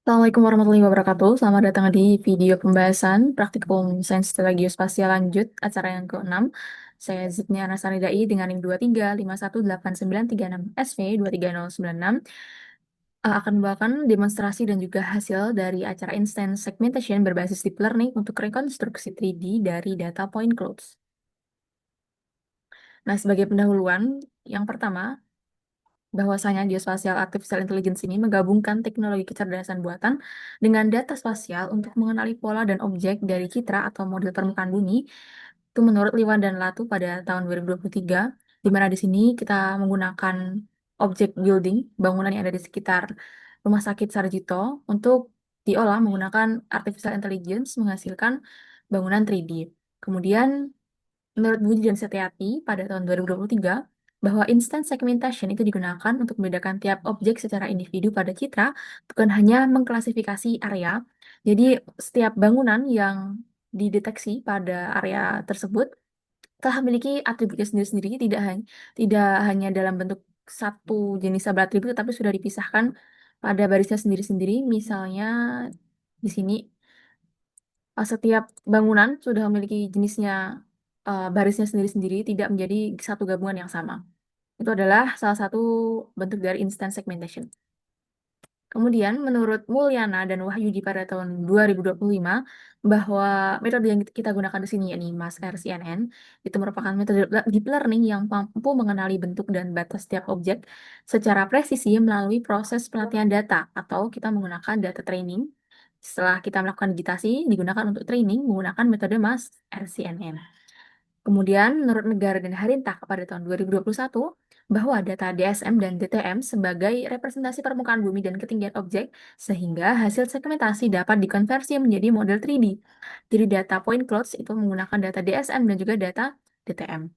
Assalamualaikum warahmatullahi wabarakatuh. Selamat datang di video pembahasan praktikum Sains Data Geospasial lanjut acara yang ke-6. Saya Zidnia Nasaridai dengan NIM 23518936 SV 23096 akan membawakan demonstrasi dan juga hasil dari acara Instance Segmentation berbasis Deep Learning untuk rekonstruksi 3D dari data point clouds. Nah, sebagai pendahuluan, yang pertama, bahwasanya Geospatial Artificial Intelligence ini menggabungkan teknologi kecerdasan buatan dengan data spasial untuk mengenali pola dan objek dari citra atau model permukaan bumi. Itu menurut Liwan dan Latu pada tahun 2023, di mana di sini kita menggunakan objek building, bangunan yang ada di sekitar Rumah Sakit Sarjito, untuk diolah menggunakan Artificial Intelligence menghasilkan bangunan 3D. Kemudian menurut Budi dan Setiati pada tahun 2023, bahwa instant segmentation itu digunakan untuk membedakan tiap objek secara individu pada citra, bukan hanya mengklasifikasi area. Jadi setiap bangunan yang dideteksi pada area tersebut telah memiliki atributnya sendiri-sendiri, tidak hanya dalam bentuk satu jenis sahabat atribut, tapi sudah dipisahkan pada barisnya sendiri-sendiri. Misalnya di sini setiap bangunan sudah memiliki jenisnya, barisnya sendiri-sendiri, tidak menjadi satu gabungan yang sama. Itu adalah salah satu bentuk dari instant segmentation. Kemudian, menurut Mulyana dan Wahyudi pada tahun 2025, bahwa metode yang kita gunakan di sini, yakni MaskRCNN, itu merupakan metode deep learning yang mampu mengenali bentuk dan batas setiap objek secara presisi melalui proses pelatihan data, atau kita menggunakan data training. Setelah kita melakukan digitasi, digunakan untuk training menggunakan metode MaskRCNN. Kemudian, menurut Negara dan Harintah pada tahun 2021, bahwa data DSM dan DTM sebagai representasi permukaan bumi dan ketinggian objek, sehingga hasil segmentasi dapat dikonversi menjadi model 3D. Jadi data point clouds itu menggunakan data DSM dan juga data DTM.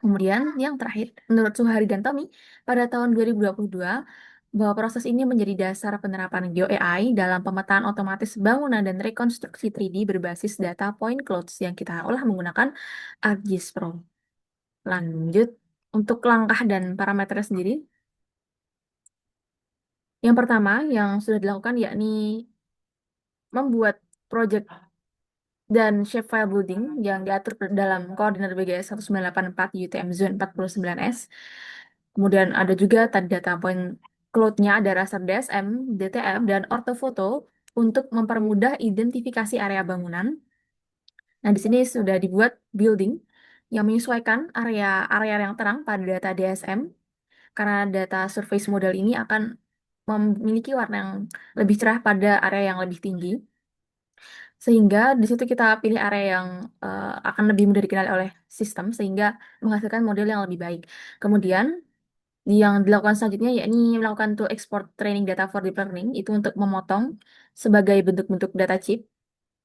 Kemudian yang terakhir, menurut Suhari dan Tommy, pada tahun 2022, bahwa proses ini menjadi dasar penerapan GeoAI dalam pemetaan otomatis bangunan dan rekonstruksi 3D berbasis data point clouds yang kita olah menggunakan ArcGIS Pro. Lanjut, untuk langkah dan parameternya sendiri. Yang pertama yang sudah dilakukan yakni membuat project dan shapefile building yang diatur dalam koordinat BGS 1984 UTM Zone 49S. Kemudian ada juga tadi data point cloud-nya, ada raster DSM, DTM, dan ortofoto untuk mempermudah identifikasi area bangunan. Nah, di sini sudah dibuat building yang menyesuaikan area yang terang pada data DSM, karena data surface model ini akan memiliki warna yang lebih cerah pada area yang lebih tinggi. Sehingga di situ kita pilih area yang akan lebih mudah dikenali oleh sistem, sehingga menghasilkan model yang lebih baik. Kemudian, yang dilakukan selanjutnya yakni melakukan tool export training data for deep learning, itu untuk memotong sebagai bentuk-bentuk data chip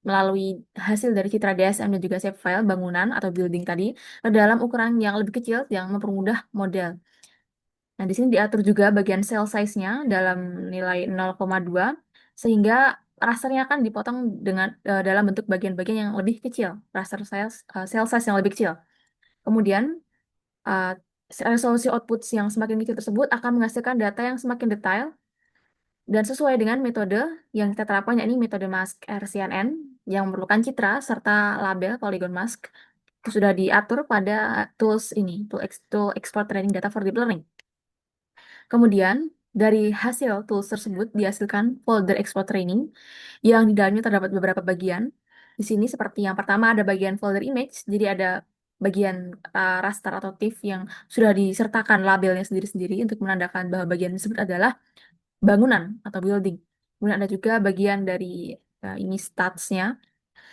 melalui hasil dari citra DSM dan juga shapefile bangunan atau building tadi ke dalam ukuran yang lebih kecil yang mempermudah model. Nah, di sini diatur juga bagian cell size-nya dalam nilai 0,2, sehingga rasternya akan dipotong dalam bentuk bagian-bagian yang lebih kecil, cell size yang lebih kecil. Kemudian, uh, resolusi output yang semakin kecil tersebut akan menghasilkan data yang semakin detail dan sesuai dengan metode yang kita terapkan, yakni metode mask RCNN yang memerlukan citra serta label polygon mask. Itu sudah diatur pada tools ini, tool export training data for deep learning. Kemudian, dari hasil tools tersebut dihasilkan folder export training yang di dalamnya terdapat beberapa bagian. Di sini seperti yang pertama ada bagian folder image, jadi ada bagian raster atau TIFF yang sudah disertakan labelnya sendiri-sendiri untuk menandakan bahwa bagian tersebut adalah bangunan atau building. Kemudian ada juga bagian dari ini statsnya.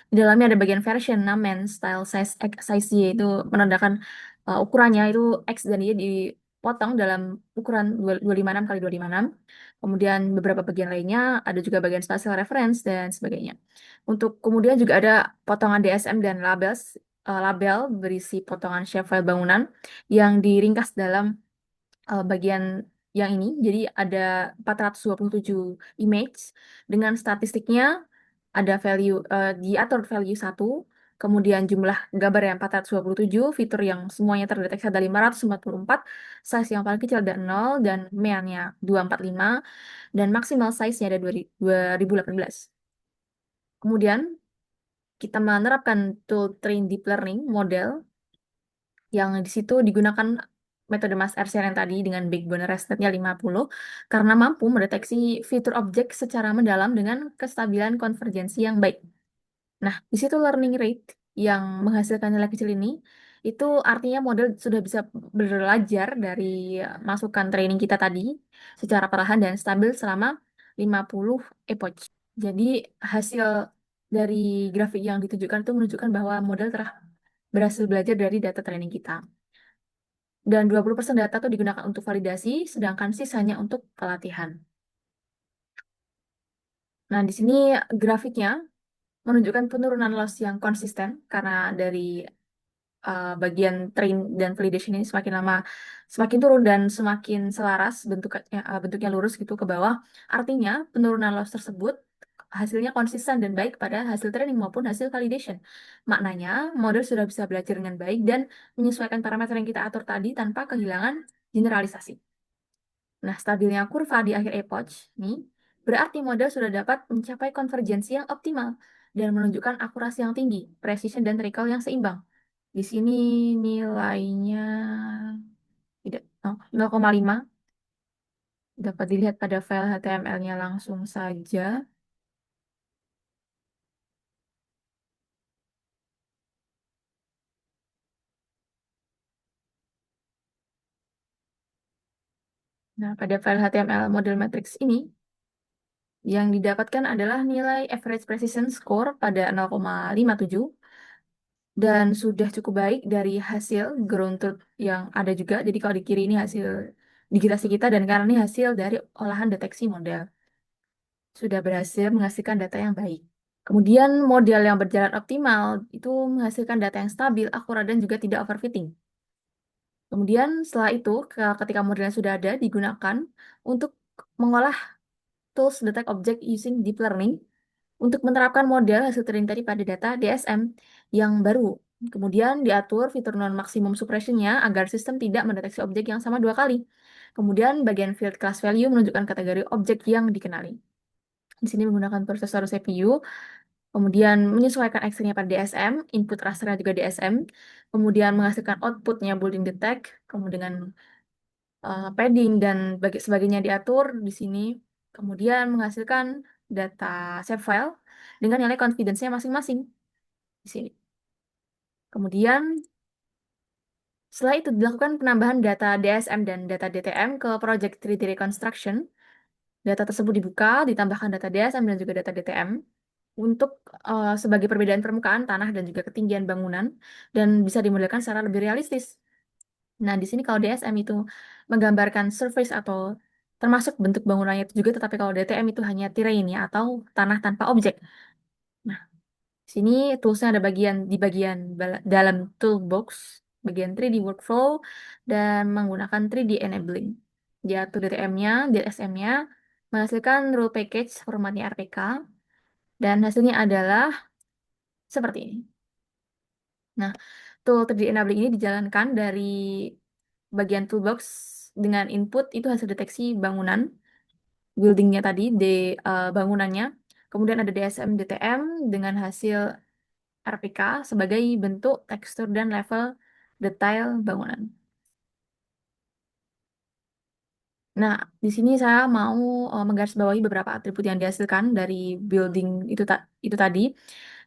Di dalamnya ada bagian version, namen, style, size Y, itu menandakan ukurannya itu X dan Y dipotong dalam ukuran 256 kali 256. Kemudian beberapa bagian lainnya ada juga bagian spatial reference dan sebagainya. Untuk kemudian juga ada potongan DSM dan label berisi potongan shapefile bangunan yang diringkas dalam bagian yang ini. Jadi ada 427 image dengan statistiknya, ada value diatur value 1, kemudian jumlah gambar yang 427, fitur yang semuanya terdeteksi ada 544, size yang paling kecil ada 0, dan mean-nya 245, dan maksimal size-nya ada 2018. Kemudian kita menerapkan tool train deep learning model yang di situ digunakan metode Mas Ersian yang tadi dengan backbone rest-nya 50 karena mampu mendeteksi fitur objek secara mendalam dengan kestabilan konvergensi yang baik. Nah, di situ learning rate yang menghasilkan nilai kecil ini, itu artinya model sudah bisa belajar dari masukan training kita tadi secara perlahan dan stabil selama 50 epoch. Jadi hasil dari grafik yang ditunjukkan itu menunjukkan bahwa model telah berhasil belajar dari data training kita. Dan 20% data itu digunakan untuk validasi, sedangkan sisanya untuk pelatihan. Nah, di sini grafiknya menunjukkan penurunan loss yang konsisten karena dari bagian train dan validation ini semakin lama semakin turun dan semakin selaras bentuknya lurus gitu ke bawah. Artinya penurunan loss tersebut hasilnya konsisten dan baik pada hasil training maupun hasil validation. Maknanya model sudah bisa belajar dengan baik dan menyesuaikan parameter yang kita atur tadi tanpa kehilangan generalisasi. Nah, stabilnya kurva di akhir epoch nih berarti model sudah dapat mencapai konvergensi yang optimal dan menunjukkan akurasi yang tinggi, precision dan recall yang seimbang. Di sini nilainya tidak 0,5 dapat dilihat pada file HTML-nya langsung saja. Nah, pada file HTML model matrix ini yang didapatkan adalah nilai average precision score pada 0,57 dan sudah cukup baik dari hasil ground truth yang ada juga. Jadi kalau di kiri ini hasil digitasi kita dan kanan ini hasil dari olahan deteksi model. Sudah berhasil menghasilkan data yang baik. Kemudian model yang berjalan optimal itu menghasilkan data yang stabil, akurat, dan juga tidak overfitting. Kemudian setelah itu, ketika modelnya sudah ada, digunakan untuk mengolah tools detect object using deep learning untuk menerapkan model hasil training tadi pada data DSM yang baru. Kemudian diatur fitur non-maximum suppression-nya agar sistem tidak mendeteksi objek yang sama dua kali. Kemudian bagian field class value menunjukkan kategori objek yang dikenali. Di sini menggunakan prosesor CPU, kemudian menyesuaikan Excel-nya pada DSM, input rasternya juga DSM, kemudian menghasilkan outputnya Boolean detect, kemudian padding dan sebagainya diatur di sini, kemudian menghasilkan data shapefile dengan nilai confidence-nya masing-masing di sini. Kemudian setelah itu dilakukan penambahan data DSM dan data DTM ke project 3D reconstruction. Data tersebut dibuka, ditambahkan data DSM dan juga data DTM untuk sebagai perbedaan permukaan tanah dan juga ketinggian bangunan dan bisa dimodelkan secara lebih realistis. Nah, di sini kalau DSM itu menggambarkan surface atau termasuk bentuk bangunannya itu juga, tetapi kalau DTM itu hanya terrain ya atau tanah tanpa objek. Nah, di sini toolsnya ada di bagian dalam toolbox, bagian 3D workflow dan menggunakan 3D enabling. Diatur DTM-nya, DSM-nya, menghasilkan rule package formatnya RPK dan hasilnya adalah seperti ini. Nah, tool 3D enabling ini dijalankan dari bagian toolbox dengan input itu hasil deteksi bangunan, buildingnya tadi, bangunannya. Kemudian ada DSM DTM dengan hasil RPK sebagai bentuk, tekstur, dan level detail bangunan. Nah, di sini saya mau menggarisbawahi beberapa atribut yang dihasilkan dari building itu tadi.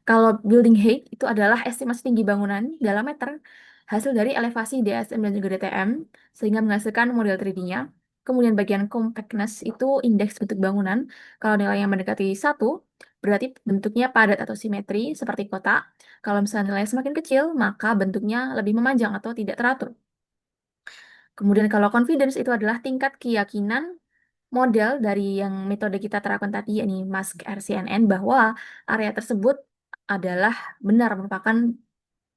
Kalau building height itu adalah estimasi tinggi bangunan dalam meter hasil dari elevasi DSM dan juga DTM sehingga menghasilkan model 3D-nya. Kemudian bagian compactness itu indeks bentuk bangunan. Kalau nilainya mendekati 1, berarti bentuknya padat atau simetri seperti kotak. Kalau misalnya nilainya semakin kecil, maka bentuknya lebih memanjang atau tidak teratur. Kemudian kalau confidence itu adalah tingkat keyakinan model dari yang metode kita terapkan tadi, yakni mask RCNN, bahwa area tersebut adalah benar merupakan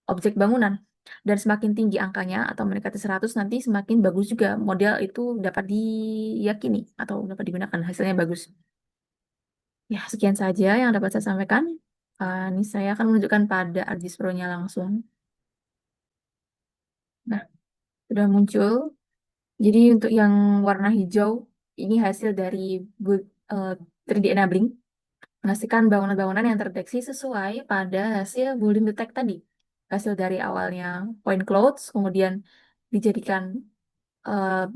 objek bangunan. Dan semakin tinggi angkanya atau mendekati 100 nanti semakin bagus juga model itu dapat diyakini atau dapat digunakan hasilnya bagus. Ya, sekian saja yang dapat saya sampaikan. Ini saya akan menunjukkan pada ArcGIS Pro-nya langsung. Nah, sudah muncul. Jadi untuk yang warna hijau, ini hasil dari eh, 3D enabling, menghasilkan bangunan-bangunan yang terdeteksi sesuai pada hasil building detect tadi. Hasil dari awalnya point clouds, kemudian dijadikan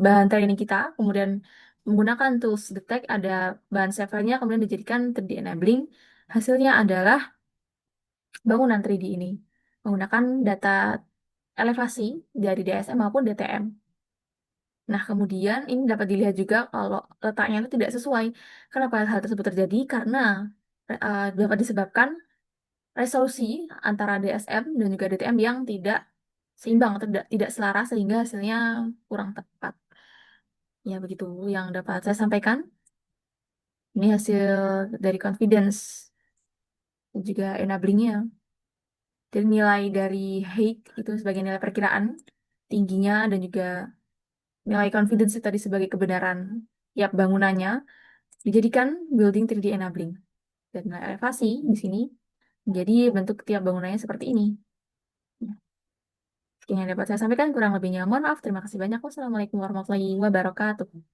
bahan training kita, kemudian menggunakan tools detect, ada bahan sampelnya, kemudian dijadikan 3D enabling. Hasilnya adalah bangunan 3D ini menggunakan data elevasi dari DSM maupun DTM. Nah, kemudian ini dapat dilihat juga kalau letaknya itu tidak sesuai. Kenapa hal tersebut terjadi? Karena dapat disebabkan resolusi antara DSM dan juga DTM yang tidak seimbang atau tidak selaras sehingga hasilnya kurang tepat. Ya, begitu yang dapat saya sampaikan. Ini hasil dari confidence dan juga enablingnya. Jadi nilai dari height itu sebagai nilai perkiraan tingginya dan juga nilai confidence tadi sebagai kebenaran tiap bangunannya dijadikan building 3D enabling. Dan nilai elevasi di sini menjadi bentuk tiap bangunannya seperti ini. Nah, sekian yang dapat saya sampaikan, kurang lebihnya mohon maaf. Terima kasih banyak. Wassalamualaikum warahmatullahi wabarakatuh.